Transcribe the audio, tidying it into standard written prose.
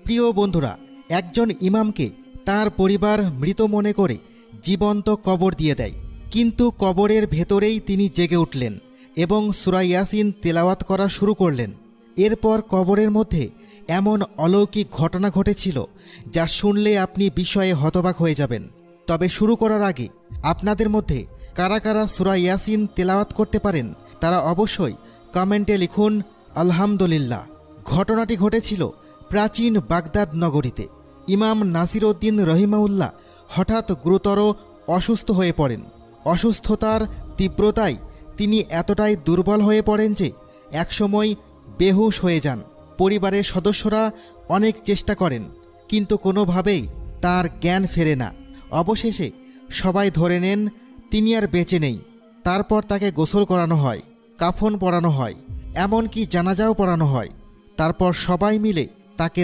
প্রিয় বন্ধুরা, একজন ইমামকে তার পরিবার মৃত মনে করে জীবন্ত কবর দিয়ে দেয়, কিন্তু কবরের ভেতরেই তিনি জেগে উঠলেন এবং সূরা ইয়াসিন তেলাওয়াত করা শুরু করলেন। এরপর কবরের মধ্যে এমন অলৌকিক ঘটনা ঘটেছিল যা শুনলে আপনি বিস্ময়ে হতবাক হয়ে যাবেন। তবে শুরু করার আগে আপনাদের মধ্যে কারা কারা সূরা ইয়াসিন তেলাওয়াত করতে পারেন তারা অবশ্যই কমেন্টে লিখুন আলহামদুলিল্লাহ। ঘটনাটি ঘটেছিল প্রাচীন বাগদাদ নগরীতে। ইমাম নাসিরউদ্দিন রহিমাহুল্লাহ হঠাৎ গুরুতর অসুস্থ হয়ে পড়েন। অসুস্থতার তীব্রতায় তিনি এতটাই দুর্বল হয়ে পড়েন যে একসময় বেহুশ হয়ে যান। পরিবারের সদস্যরা অনেক চেষ্টা করেন, কিন্তু কোনোভাবেই তার জ্ঞান ফেরে না। অবশেষে সবাই ধরে নেন তিনি আর বেঁচে নেই। তারপর তাকে গোসল করানো হয়, কাফন পরানো হয়, এমনকি জানাজাও পড়ানো হয়। তারপর সবাই মিলে তাকে